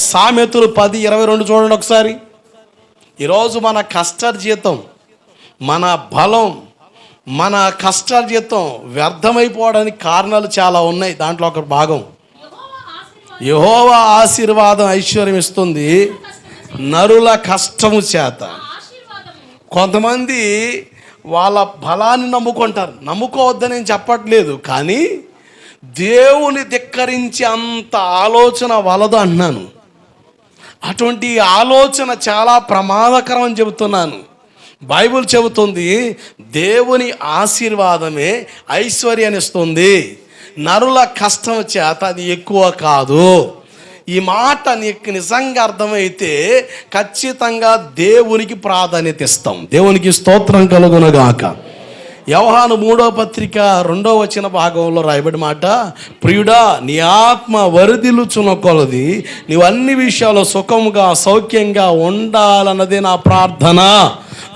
సామెతలు 10:22 చూడండి ఒకసారి. ఈరోజు మన కష్టార్జితం, మన బలం, మన కష్టార్జితం వ్యర్థమైపోవడానికి కారణాలు చాలా ఉన్నాయి. దాంట్లో ఒక భాగం యెహోవా ఆశీర్వాదం ఐశ్వర్యం ఇస్తుంది, నరుల కష్టము చేత. కొంతమంది వాళ్ళ బలాన్ని నమ్ముకుంటారు. నమ్ముకోవద్దని నేను చెప్పట్లేదు, కానీ దేవుని ధిక్కరించి అంత ఆలోచన వలదు అంటున్నాను. అటువంటి ఆలోచన చాలా ప్రమాదకరం అని చెబుతున్నాను. బైబిల్ చెబుతుంది దేవుని ఆశీర్వాదమే ఐశ్వర్యాన్ని ఇస్తుంది, నరుల కష్టం చేత అది ఎక్కువ కాదు. ఈ మాట నీకు నిజంగా అర్థమైతే ఖచ్చితంగా దేవునికి ప్రాధాన్యత ఇస్తాం. దేవునికి స్తోత్రం కలుగునుగాక. యోహాను 3:2 భాగంలో రాయబడి మాట, ప్రియుడా నీ ఆత్మ వరిదిల్లుచున్న కొలది నీవు అన్ని విషయాల్లో సుఖంగా సౌఖ్యంగా ఉండాలన్నదే నా ప్రార్థన.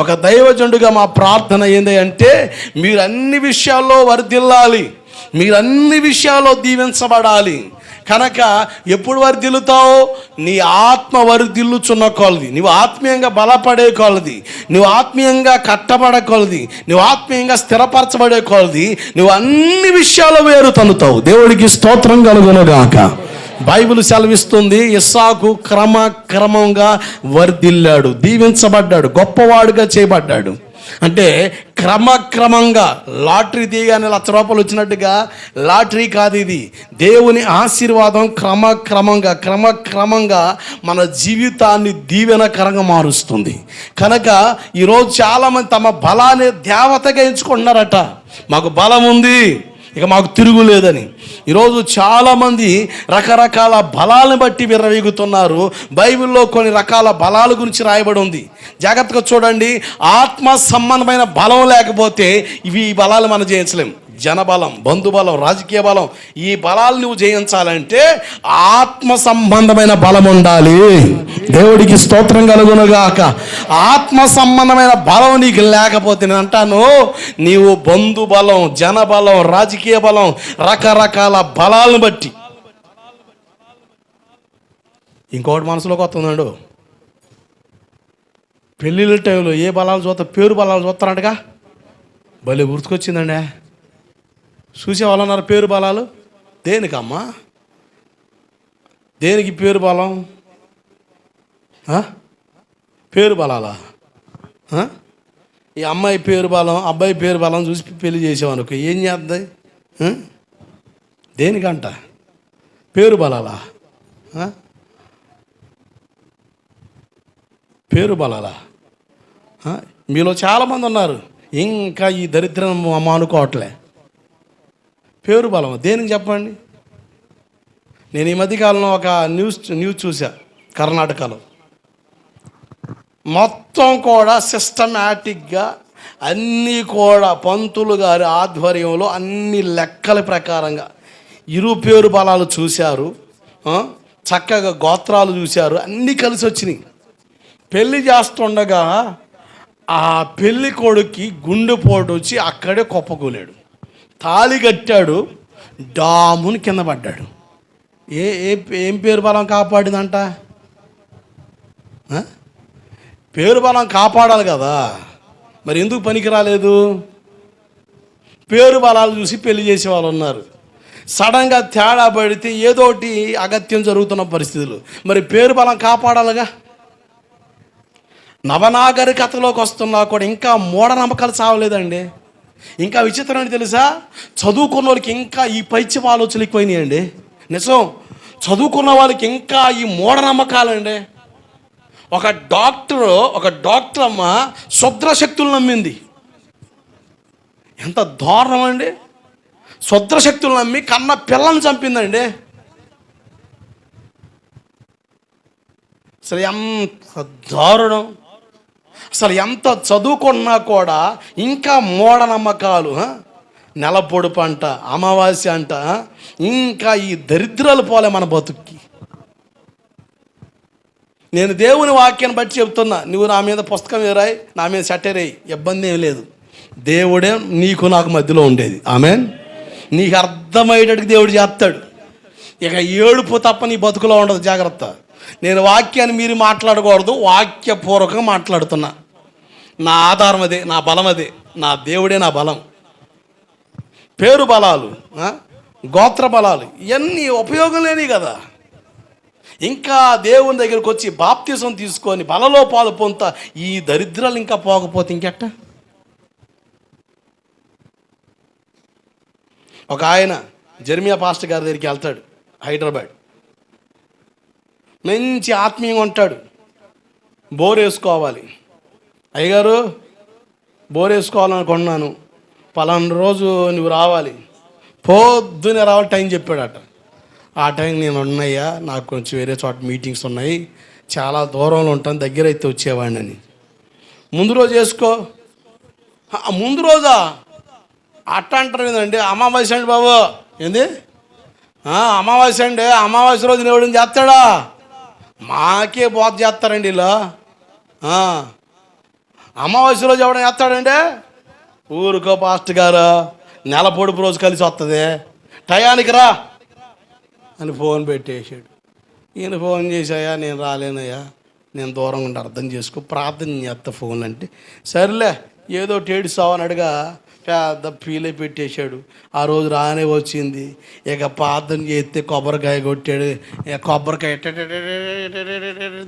ఒక దైవజనుడిగా మా ప్రార్థన ఏంది అంటే, మీరు అన్ని విషయాల్లో వర్ధిల్లాలి, మీరు అన్ని విషయాల్లో దీవించబడాలి. కనుక ఎప్పుడు వర్ధిల్లుతావు? నీ ఆత్మ వర్ధిల్లుచున్న కొలది, నువ్వు ఆత్మీయంగా బలపడే కొలది, నువ్వు ఆత్మీయంగా కట్టబడే కొలది, నువ్వు ఆత్మీయంగా స్థిరపరచబడే కొలది నువ్వు అన్ని విషయాల్లో వేరు తన్నుతావు. దేవుడికి స్తోత్రం కలుగునుగాక. బైబిల్ సెలవిస్తుంది, ఇస్సాకు క్రమంగా వర్ధిల్లాడు, దీవించబడ్డాడు, గొప్పవాడుగా చేయబడ్డాడు. అంటే క్రమంగా లాటరీ తీయగానే ₹1,00,000 వచ్చినట్టుగా లాటరీ కాదు ఇది. దేవుని ఆశీర్వాదం క్రమంగా మన జీవితాన్ని దీవెనకరంగా మారుస్తుంది. కనుక ఈరోజు చాలామంది తమ బలాన్ని దేవతగా ఎంచుకుంటున్నారట. మాకు బలం ఉంది, ఇక మాకు తిరుగులేదని. ఈరోజు చాలామంది రకరకాల బలాలను బట్టి విర్రవీగుతున్నారు. బైబిల్లో కొన్ని రకాల బలాల గురించి రాయబడి ఉంది. జాగ్రత్తగా చూడండి. ఆత్మ సంబంధమైన బలం లేకపోతే ఈ బలాలు మనం జయించలేం. జనబలం, బంధుబలం, రాజకీయ బలం, ఈ బలాలు నువ్వు జయించాలంటే ఆత్మ సంబంధమైన బలం ఉండాలి. దేవుడికి స్తోత్రం కలుగునుగాక. ఆత్మ సంబంధమైన బలం నీకు లేకపోతే నేను అంటాను, నీవు బంధు బలం, జనబలం, రాజకీయ బలం, రకరకాల బలాలను బట్టి. ఇంకోటి మనసులోకి వస్తుందండు, పెళ్ళిళ్ళ టైంలో ఏ బలాలు చూస్తా, పేరు బలాలు చూస్తారంటగా. భలే గుర్తుకొచ్చిందండి. చూసేవాళ్ళు అన్నారు పేరు బలాలు. దేనికమ్మా? దేనికి పేరు బలం? పేరు బలాలా? ఈ అమ్మాయి పేరు బలం, అబ్బాయి పేరు బలం చూసి పెళ్లి చేసామనుకో ఏం చేద్దాయి? దేనికంట? పేరు బలాలా? పేరు బలాలా? మీలో చాలామంది ఉన్నారు ఇంకా ఈ దరిద్రం మానుకోవట్లే. పేరు బలం దేనికి చెప్పండి? నేను ఈ మధ్యకాలంలో ఒక న్యూస్ చూసా. కర్ణాటకలో మొత్తం కూడా సిస్టమేటిక్గా అన్నీ కూడా పంతులు గారి ఆధ్వర్యంలో అన్ని లెక్కల ప్రకారంగా ఇరు పేరు బలాలు చూశారు, చక్కగా గోత్రాలు చూశారు, అన్నీ కలిసి వచ్చినాయి. పెళ్ళి చేస్తుండగా ఆ పెళ్ళి కొడుక్కి గుండెపోటు వచ్చి అక్కడే కుప్పకూలాడు. తాళి కట్టాడు, డాముని కింద పడ్డాడు. ఏం పేరు బలం కాపాడిందంట? పేరు బలం కాపాడాలి కదా, మరి ఎందుకు పనికి రాలేదు? పేరు బలాలు చూసి పెళ్లి చేసే వాళ్ళు ఉన్నారు. సడన్గా తేడా పడితే ఏదోటి అగత్యం జరుగుతున్న పరిస్థితులు, మరి పేరు బలం కాపాడాలిగా. నవనాగరికతలోకి వస్తున్నా కూడా ఇంకా మూఢనమ్మకాలు చావలేదండి. ఇంకా విచిత్రం ఏంటి తెలుసా? చదువుకున్న వాళ్ళకి ఇంకా ఈ పైత్యం ఆలోచనలు ఎక్కువైనాయండి. నిజం, చదువుకున్న వాళ్ళకి ఇంకా ఈ మూఢనమ్మకాలండి. ఒక డాక్టర్ అమ్మ శుద్రశక్తులు నమ్మింది. ఎంత దారుణం అండి! శుద్రశక్తులు నమ్మి కన్న పిల్లని చంపిందండి. అసలు ఎంత దారుణం! అసలు ఎంత చదువుకున్నా కూడా ఇంకా మూఢనమ్మకాలు, నెలపొడుపు అంట, అమావాస్య అంట, ఇంకా ఈ దరిద్రాలు పోలే మన బతుక్కి. నేను దేవుని వాక్యాన్ని బట్టి చెప్తున్నా, నువ్వు నా మీద పుస్తకం రాయి, నా మీద సెటరేయి, ఇబ్బంది ఏం లేదు. దేవుడే నీకు నాకు మధ్యలో ఉండేది. ఆమెన్. నీకు అర్థమయ్యేటట్టుగా దేవుడు చేస్తాడు. ఇక ఏడుపు తప్ప నీ బతుకులో ఉండదు. జాగ్రత్త. నేను వాక్యాన్ని మీరు మాట్లాడకూడదు, వాక్యపూర్వకంగా మాట్లాడుతున్నా. నా ఆధారం అదే, నా బలం అదే, నా దేవుడే నా బలం. పేరు బలాలు, గోత్ర బలాలు ఇవన్నీ ఉపయోగం లేని కదా. ఇంకా దేవుని దగ్గరికి వచ్చి బాప్తిసం తీసుకొని బలలో పాలు పొందుతా ఈ దరిద్రాలు ఇంకా పోకపోతే ఇంకెట్ట? ఒక ఆయన జెర్మియా పాస్టర్ గారి దగ్గరికి వెళ్తాడు, హైదరాబాద్. మంచి ఆత్మీయంగా ఉంటాడు. బోర్ వేసుకోవాలి. అయ్యగారు బోర్ వేసుకోవాలనుకున్నాను, పలానా రోజు నువ్వు రావాలి, పొద్దునే రావాలి టైం చెప్పాడట. ఆ టైం నేను ఉన్నాయా, నాకు కొంచెం వేరే చోట మీటింగ్స్ ఉన్నాయి, చాలా దూరంలో ఉంటాను, దగ్గర అయితే వచ్చేవాడిని అని. ముందు రోజు వేసుకో. ముందు రోజా అట్ట అంటారు ఏంటండి? అమావాస్య అండి బాబు. ఏంది అమావాస్య అండి? అమావాస్య రోజు ఎవడని చేస్తాడా? మాకే బోధ చేస్తారండి ఇలా. అమావాస్య రోజు ఎవడని చేస్తాడండి? ఊరుకో పాస్టర్ గారు, నెల పొడుపు రోజు కలిసి వస్తుంది, టయానికి రా అని ఫోన్ పెట్టేసాడు. ఈయన ఫోన్ చేశాయా, నేను రాలేనయ్యా, నేను దూరంగా ఉండి అర్థం చేసుకో, ప్రార్థన చేస్తా ఫోన్ అంటే, సరేలే ఏదో ఏడుస్తావు అని అడగా పెద్ద ఫీలే పెట్టేశాడు. ఆ రోజు రానే వచ్చింది. ఇక ప్రార్థన చేస్తే కొబ్బరికాయ కొట్టాడు. కొబ్బరికాయ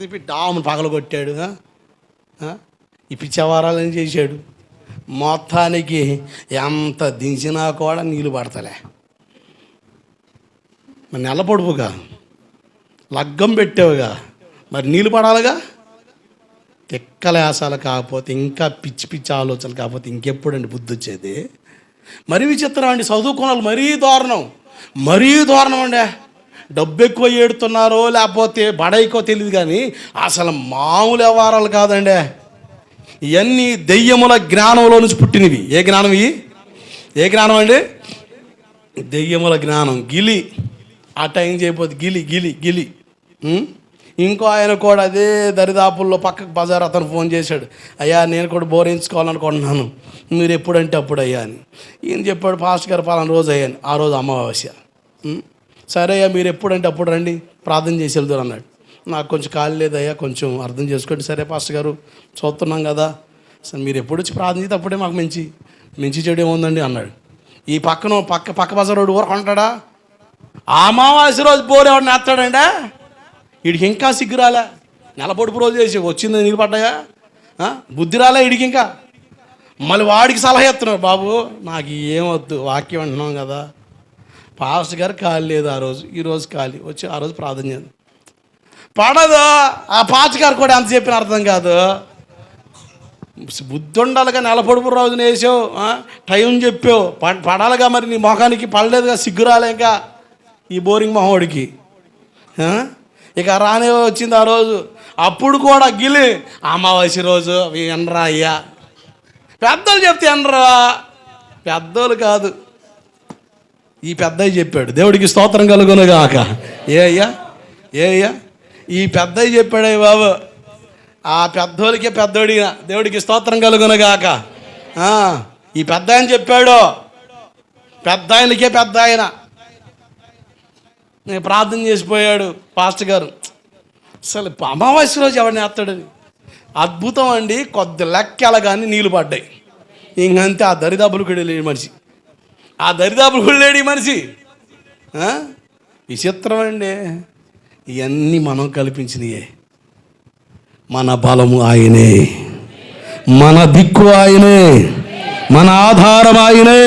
తిప్పి డామును పగల కొట్టాడు. ఈ పిచ్చవారాలని చేశాడు. మొత్తానికి ఎంత దించినా కూడా నీళ్ళు పడతలే. మరి నెల పొడుపుగా లగ్గం పెట్టావుగా, మరి నీళ్ళు పడాలిగా. తిక్కలేసాలు కాకపోతే, ఇంకా పిచ్చి పిచ్చి ఆలోచనలు కాకపోతే ఇంకెప్పుడండి బుద్ధి వచ్చేది? మరీ విచిత్రం అండి. చదువుకున్న వాళ్ళు మరీ దారుణం అండి. డబ్బు ఎక్కువ ఏడుతున్నారో లేకపోతే బడైకో తెలియదు, కానీ అసలు మామూలు వ్యవహారాలు కాదండి. ఇవన్నీ దెయ్యముల జ్ఞానంలో నుంచి పుట్టినవి. ఏ జ్ఞానం ఏ జ్ఞానం అండి? దెయ్యముల జ్ఞానం. గిలి ఆ టైం చేయకపోతే గిలి. ఇంకో ఆయన కూడా అదే దరిదాపుల్లో పక్కకు బజార్ అతను ఫోన్ చేశాడు, అయ్యా నేను కూడా బోరించుకోవాలనుకుంటున్నాను, మీరు ఎప్పుడంటే అప్పుడు అయ్యా అని. ఈయన చెప్పాడు, పాస్టర్ గారు పలానా రోజు అయ్యాను, ఆ రోజు అమావాస్య. సరే అయ్యా మీరు ఎప్పుడంటే అప్పుడు రండి, ప్రార్థన చేసి వెళ్తారు అన్నాడు. నాకు కొంచెం ఖాళీ లేదయ్యా, కొంచెం అర్థం చేసుకోండి. సరే పాస్టర్ గారు చూస్తున్నాం కదా, సరే మీరు ఎప్పుడు వచ్చి ప్రార్థన చేస్తే అప్పుడే మాకు మంచి చెడు ఏముందండి అన్నాడు. ఈ పక్క బజార్ రోడ్డు ఊరకు ఉంటాడా? అమావాస్య రోజు బోరు ఎవరిని నేస్తాడండి? వీడికి ఇంకా సిగ్గురాలే. నెల పొడుపు రోజు చేసి వచ్చింది నీళ్ళు పడ్డాయా, బుద్ధి రాలే వీడికి. ఇంకా మళ్ళీ వాడికి సలహా ఇస్తున్నారు, బాబు నాకు ఏమొద్దు, వాక్యం అంటున్నాం కదా, పాస్టర్ గారు ఖాళీ లేదు ఆ రోజు, ఈరోజు ఖాళీ, వచ్చి ఆ రోజు ప్రార్థన చేయండి. పడదు. ఆ పాస్టర్ గారు కూడా ఎంత చెప్పిన అర్థం కాదు. బుద్ధి ఉండాలిగా. నెల పొడుపు రోజున వేసావు, టైం చెప్పావు, పడాలిగా. మరి నీ మొఖానికి పడలేదుగా, సిగ్గురాలే ఇంకా ఈ బోరింగ్ మొహోడికి. ఇక రానే వచ్చింది ఆ రోజు. అప్పుడు కూడా గిలి అమావాస్య రోజు ఎనరా అయ్యా. పెద్దలు చెప్తే ఎనరా, పెద్దోళ్ళు కాదు, ఈ పెద్దయ్య చెప్పాడు. దేవుడికి స్తోత్రం కలుగునుగాక. ఏ అయ్యా ఈ పెద్దయ్య చెప్పాడే బాబు. ఆ పెద్దోళ్ళకే పెద్దోడిగా దేవుడికి స్తోత్రం కలుగునుగాక. ఈ పెద్ద ఆయన చెప్పాడు, పెద్ద ఆయనకే పెద్ద ఆయన. నేను ప్రార్థన చేసిపోయాడు పాస్టర్ గారు. అసలు అమావాస్య రోజు ఎవరిని వేస్తాడని అద్భుతం అండి. కొద్ది లెక్కల కానీ నీళ్ళు పడ్డాయి. ఇంకంతే. ఆ దరిదాపులు కూడా లేని మనిషి, విచిత్రం అండి. ఇవన్నీ మనం కల్పించినయే. మన బలము ఆయనే, మన దిక్కు ఆయనే, మన ఆధారం ఆయనే.